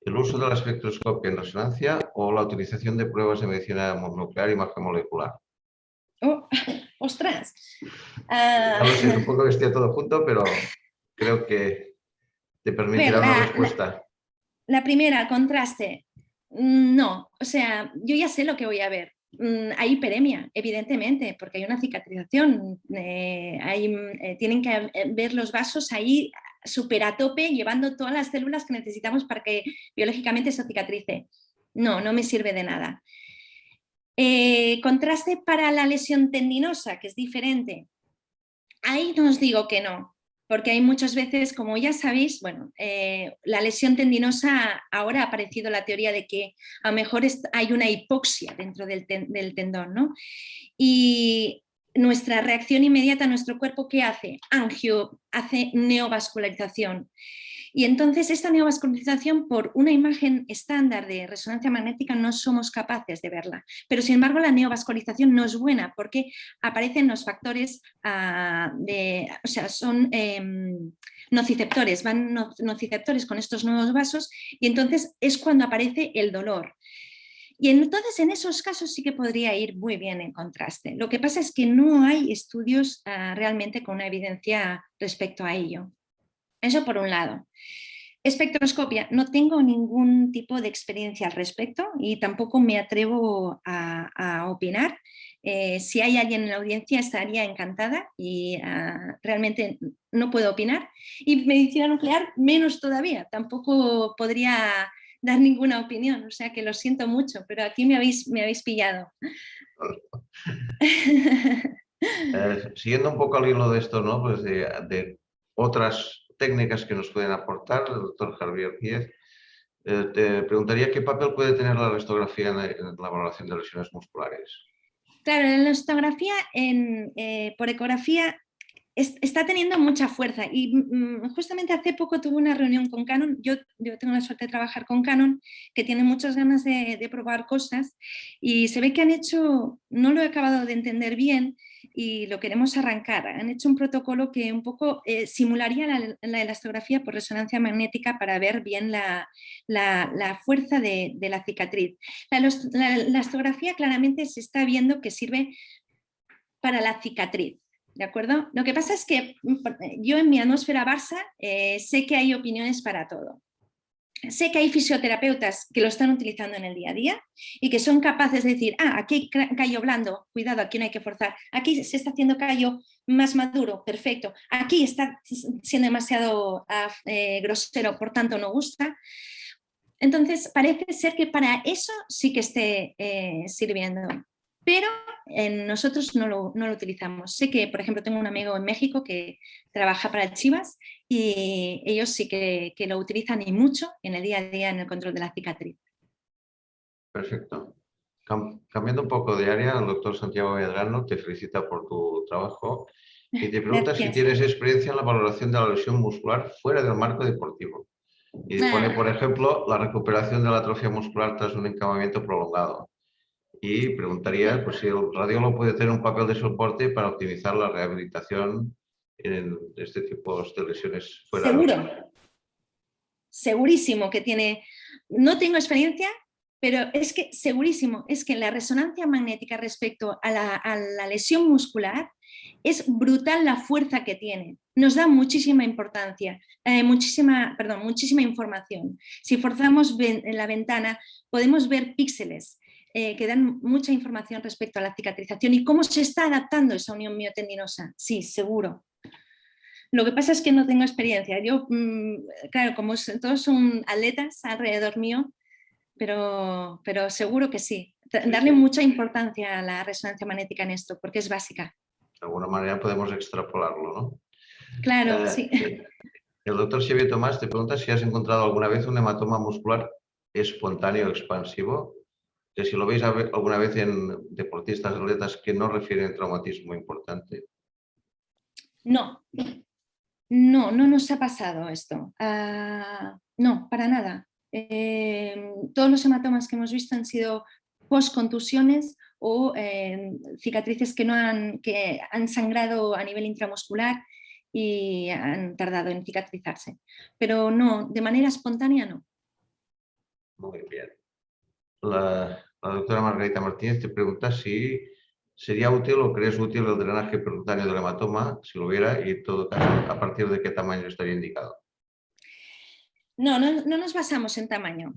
el uso de la espectroscopia en resonancia o la utilización de pruebas de medicina nuclear y imagen molecular. Oh, ¡ostras! Ya lo sé, es un poco que esté todo junto, pero creo que te Ver, permitirá una respuesta. la primera, contraste. No, o sea, yo ya sé lo que voy a ver. Hay hiperemia, evidentemente, porque hay una cicatrización. Tienen que ver los vasos ahí súper a tope, llevando todas las células que necesitamos para que biológicamente se cicatrice. No, no me sirve de nada. Contraste para la lesión tendinosa, que es diferente. Ahí no os digo que no, porque hay muchas veces, como ya sabéis, bueno, la lesión tendinosa, ahora ha aparecido la teoría de que a lo mejor hay una hipoxia dentro del tendón, ¿no? Y nuestra reacción inmediata, nuestro cuerpo, ¿qué hace? Hace neovascularización. Y entonces esta neovascularización, por una imagen estándar de resonancia magnética, no somos capaces de verla. Pero sin embargo la neovascularización no es buena porque aparecen los factores o sea, son nociceptores, van nociceptores con estos nuevos vasos y entonces es cuando aparece el dolor. Y entonces en esos casos sí que podría ir muy bien en contraste. Lo que pasa es que no hay estudios realmente con una evidencia respecto a ello. Eso por un lado. Espectroscopia, no tengo ningún tipo de experiencia al respecto y tampoco me atrevo a opinar. Si hay alguien en la audiencia estaría encantada y realmente no puedo opinar. Y medicina nuclear menos todavía, tampoco podría dar ninguna opinión, o sea que lo siento mucho, pero aquí me habéis pillado. Siguiendo un poco al hilo de esto, ¿no? Pues de otras técnicas que nos pueden aportar, el doctor Javier Díez, te preguntaría qué papel puede tener la elastografía en la valoración de lesiones musculares. Claro, la elastografía por ecografía está teniendo mucha fuerza y justamente hace poco tuve una reunión con Canon. Yo tengo la suerte de trabajar con Canon, que tiene muchas ganas de probar cosas y se ve que han hecho, no lo he acabado de entender bien y lo queremos arrancar. Han hecho un protocolo que un poco simularía la elastografía por resonancia magnética para ver bien la fuerza de la cicatriz. La elastografía claramente se está viendo que sirve para la cicatriz. ¿De acuerdo? Lo que pasa es que yo en mi atmósfera Barça sé que hay opiniones para todo. Sé que hay fisioterapeutas que lo están utilizando en el día a día y que son capaces de decir, aquí hay callo blando, cuidado, aquí no hay que forzar, aquí se está haciendo callo más maduro, perfecto, aquí está siendo demasiado grosero, por tanto no gusta. Entonces parece ser que para eso sí que esté sirviendo. Pero nosotros no lo utilizamos. Sé que, por ejemplo, tengo un amigo en México que trabaja para Chivas y ellos sí que lo utilizan y mucho en el día a día en el control de la cicatriz. Perfecto. Cambiando un poco de área, el doctor Santiago Medrano te felicita por tu trabajo y te pregunta si Gracias. tienes experiencia en la valoración de la lesión muscular fuera del marco deportivo. Y dispone, por ejemplo, la recuperación de la atrofia muscular tras un encamamiento prolongado. Y preguntaría pues, si el radiólogo puede tener un papel de soporte para optimizar la rehabilitación en este tipo de lesiones fuera del... Seguro, segurísimo que tiene. No tengo experiencia, pero es que segurísimo, es que la resonancia magnética respecto a la lesión muscular es brutal la fuerza que tiene. Nos da muchísima importancia, muchísima información. Si forzamos la ventana, podemos ver píxeles que dan mucha información respecto a la cicatrización y cómo se está adaptando esa unión miotendinosa. Sí, seguro. Lo que pasa es que no tengo experiencia. Yo, claro, como todos son atletas alrededor mío, pero seguro que sí. Darle mucha importancia a la resonancia magnética en esto, porque es básica. De alguna manera podemos extrapolarlo, ¿no? Claro, sí. El doctor Xavier Tomás te pregunta si has encontrado alguna vez un hematoma muscular espontáneo expansivo, que si lo veis alguna vez en deportistas, atletas que no refieren traumatismo importante. No, no nos ha pasado esto. No, para nada. Todos los hematomas que hemos visto han sido post-contusiones o cicatrices que han sangrado a nivel intramuscular y han tardado en cicatrizarse. Pero no, de manera espontánea no. Muy bien. La doctora Margarita Martínez te pregunta si sería útil o crees útil el drenaje percutáneo del hematoma, si lo hubiera, y en todo caso, a partir de qué tamaño estaría indicado. No nos basamos en tamaño.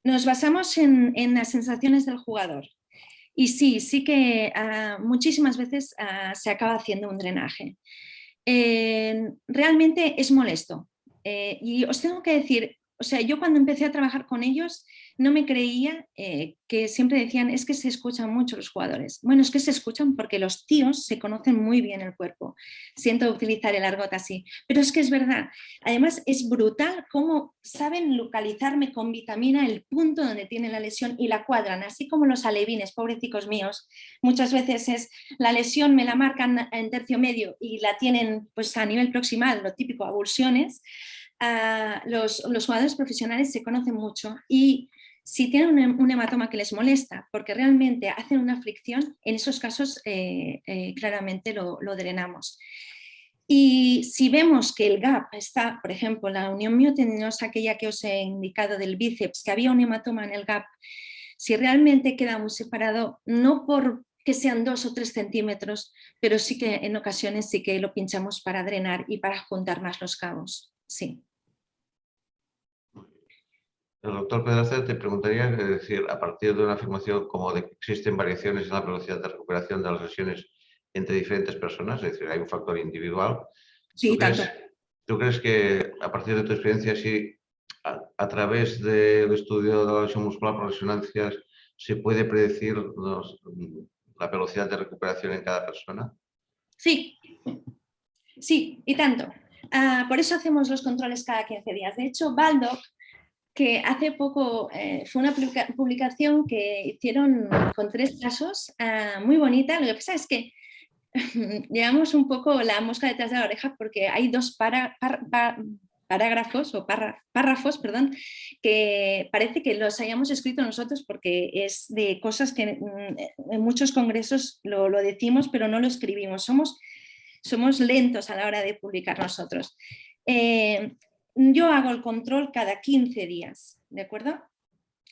Nos basamos en las sensaciones del jugador. Y sí que muchísimas veces se acaba haciendo un drenaje. Realmente es molesto. Y os tengo que decir, o sea, yo cuando empecé a trabajar con ellos no me creía que siempre decían, es que se escuchan mucho los jugadores. Bueno, es que se escuchan porque los tíos se conocen muy bien el cuerpo. Siento utilizar el argot así, pero es que es verdad. Además, es brutal cómo saben localizarme con vitamina el punto donde tiene la lesión y la cuadran, así como los alevines, pobrecicos míos. Muchas veces es la lesión, me la marcan en tercio medio y la tienen pues a nivel proximal, lo típico, avulsiones. Los jugadores profesionales se conocen mucho y si tienen un hematoma que les molesta porque realmente hacen una fricción, en esos casos claramente lo drenamos. Y si vemos que el gap está, por ejemplo, la unión miotendinosa, aquella que os he indicado del bíceps, que había un hematoma en el gap, si realmente queda muy separado, no por que sean 2 o 3 centímetros, pero sí que en ocasiones sí que lo pinchamos para drenar y para juntar más los cabos. Sí. El doctor Pedraza te preguntaría, es decir, a partir de una afirmación como de que existen variaciones en la velocidad de recuperación de las lesiones entre diferentes personas, es decir, hay un factor individual. Sí, tanto. ¿Tú crees que a partir de tu experiencia, sí, a través del estudio de la lesión muscular por resonancias, se puede predecir la velocidad de recuperación en cada persona? Sí, sí, y tanto. Por eso hacemos los controles cada 15 días. De hecho, Baldock, que hace poco fue una publicación que hicieron con 3 casos, muy bonita. Lo que pasa es que llevamos un poco la mosca detrás de la oreja porque hay 2 parágrafos o párrafos, perdón, que parece que los hayamos escrito nosotros porque es de cosas que en muchos congresos lo decimos, pero no lo escribimos. Somos lentos a la hora de publicar nosotros. Yo hago el control cada 15 días, ¿de acuerdo?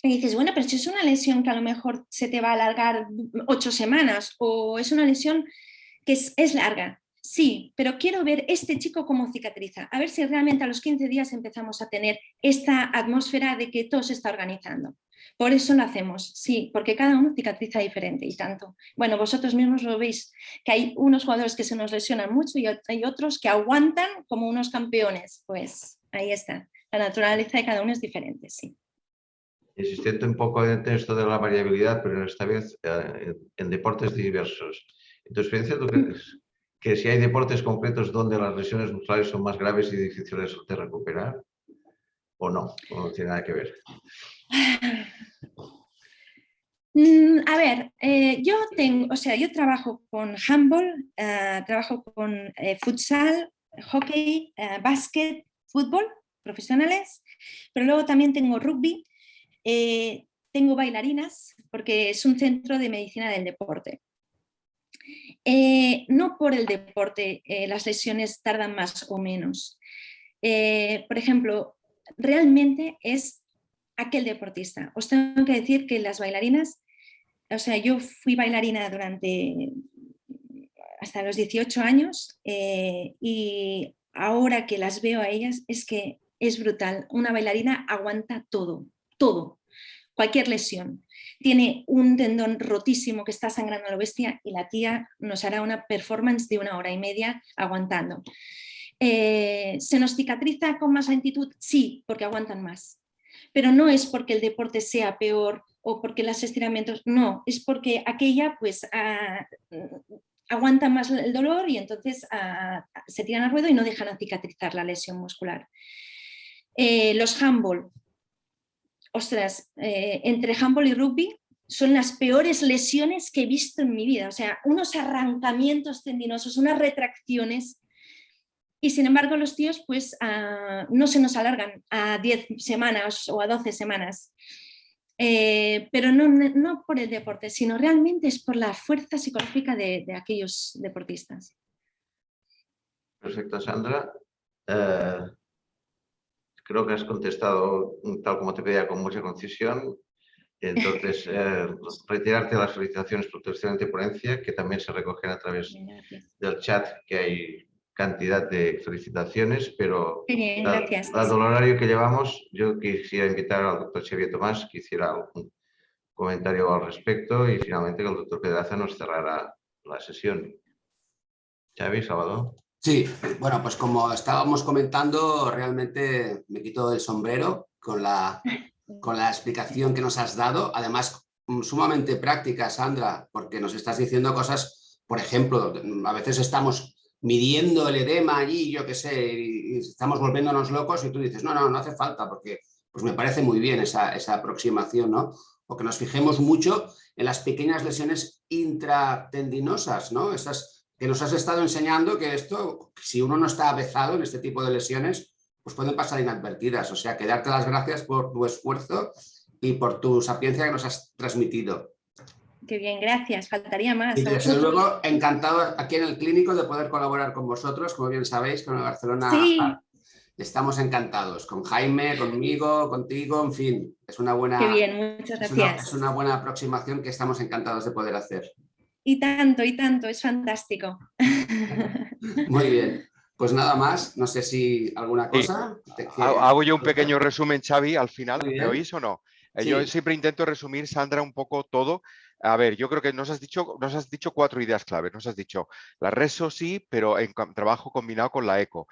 Y dices, bueno, pero si es una lesión que a lo mejor se te va a alargar 8 semanas o es una lesión que es larga. Sí, pero quiero ver este chico cómo cicatriza, a ver si realmente a los 15 días empezamos a tener esta atmósfera de que todo se está organizando. Por eso lo hacemos, sí, porque cada uno cicatriza diferente y tanto. Bueno, vosotros mismos lo veis, que hay unos jugadores que se nos lesionan mucho y hay otros que aguantan como unos campeones. Pues ahí está, la naturaleza de cada uno es diferente, sí. Insistiendo un poco en esto de la variabilidad, pero esta vez en deportes diversos. En tu experiencia, ¿tú crees que si hay deportes concretos donde las lesiones musculares son más graves y difíciles de recuperar? ¿O no? ¿O no tiene nada que ver? A ver, yo trabajo con handball, trabajo con futsal, hockey, básquet, fútbol, profesionales, pero luego también tengo rugby, tengo bailarinas, porque es un centro de medicina del deporte. No por el deporte las lesiones tardan más o menos. Por ejemplo, realmente es aquel deportista. Os tengo que decir que las bailarinas, o sea, yo fui bailarina hasta los 18 años y ahora que las veo a ellas es que es brutal. Una bailarina aguanta todo, todo, cualquier lesión. Tiene un tendón rotísimo que está sangrando a la bestia y la tía nos hará una performance de 1 hora y media aguantando. ¿Se nos cicatriza con más lentitud? Sí, porque aguantan más. Pero no es porque el deporte sea peor o porque los estiramientos, no, es porque aquella pues aguanta más el dolor y entonces se tiran al ruedo y no dejan a cicatrizar la lesión muscular. Los handball, ostras, entre handball y rugby son las peores lesiones que he visto en mi vida, o sea, unos arrancamientos tendinosos, unas retracciones. Y sin embargo los tíos pues no se nos alargan a 10 semanas o a 12 semanas. Pero no por el deporte, sino realmente es por la fuerza psicológica de aquellos deportistas. Perfecto, Sandra. Creo que has contestado tal como te pedía, con mucha concisión. Entonces, retirarte las felicitaciones por tu excelente ponencia, que también se recogen a través del chat, que hay cantidad de felicitaciones, pero Qué bien, gracias. dado el horario que llevamos, yo quisiera invitar al doctor Xavier Tomás que hiciera algún comentario al respecto y finalmente que el doctor Pedraza nos cerrará la sesión. Xavi, Salvador. Sí, bueno, pues como estábamos comentando, realmente me quito el sombrero con la explicación que nos has dado. Además, sumamente práctica, Sandra, porque nos estás diciendo cosas, por ejemplo, a veces estamos midiendo el edema allí, yo qué sé, y estamos volviéndonos locos y tú dices, no hace falta, porque pues me parece muy bien esa aproximación, ¿no? O que nos fijemos mucho en las pequeñas lesiones intratendinosas, ¿no? Esas que nos has estado enseñando que esto, si uno no está avezado en este tipo de lesiones, pues pueden pasar inadvertidas. O sea, que darte las gracias por tu esfuerzo y por tu sapiencia que nos has transmitido. Qué bien, gracias. Faltaría más. Y desde luego, encantado aquí en el clínico de poder colaborar con vosotros. Como bien sabéis, con el Barcelona sí. Estamos encantados. Con Jaime, conmigo, contigo, en fin. Es una buena, qué bien, muchas gracias. Es una buena aproximación que estamos encantados de poder hacer. Y tanto, es fantástico. Muy bien. Pues nada más, no sé si alguna cosa. Sí. Hago yo un pequeño resumen, Xavi, al final. ¿Me oís o no? Sí. Yo siempre intento resumir, Sandra, un poco todo. A ver, yo creo que nos has dicho 4 ideas clave. Nos has dicho la reso sí, pero en trabajo combinado con la eco.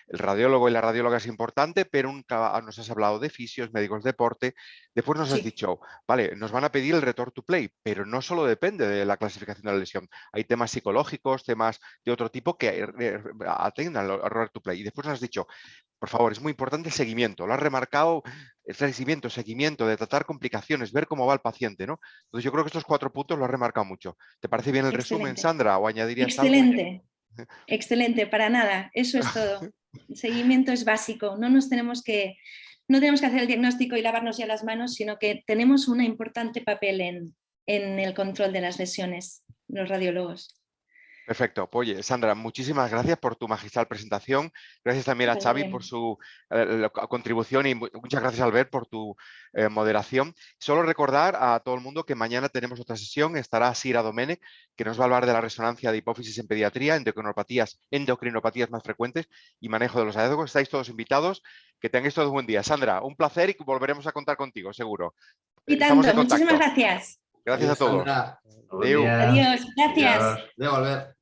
El radiólogo y la radióloga es importante, pero nos has hablado de fisios, médicos de deporte. Después nos has dicho, vale, nos van a pedir el return to play, pero no solo depende de la clasificación de la lesión. Hay temas psicológicos, temas de otro tipo que atienden al return to play. Y después nos has dicho, por favor, es muy importante el seguimiento. Lo has remarcado, el seguimiento de tratar complicaciones, ver cómo va el paciente, ¿no? Entonces yo creo que estos 4 puntos lo has remarcado mucho. ¿Te parece bien el resumen, Sandra? ¿O añadirías algo? Excelente, para nada. Eso es todo. El seguimiento es básico. No tenemos que hacer el diagnóstico y lavarnos ya las manos, sino que tenemos un importante papel en el control de las lesiones, los radiólogos. Perfecto. Pues, oye, Sandra, muchísimas gracias por tu magistral presentación. Gracias también a Xavi por su contribución y muchas gracias, Albert, por tu moderación. Solo recordar a todo el mundo que mañana tenemos otra sesión. Estará Sira Domènech, que nos va a hablar de la resonancia de hipófisis en pediatría, endocrinopatías más frecuentes y manejo de los hallazgos. Estáis todos invitados. Que tengáis todos un buen día. Sandra, un placer y volveremos a contar contigo, seguro. Y tanto, muchísimas gracias. Gracias a todos. Adiós, gracias. De volver.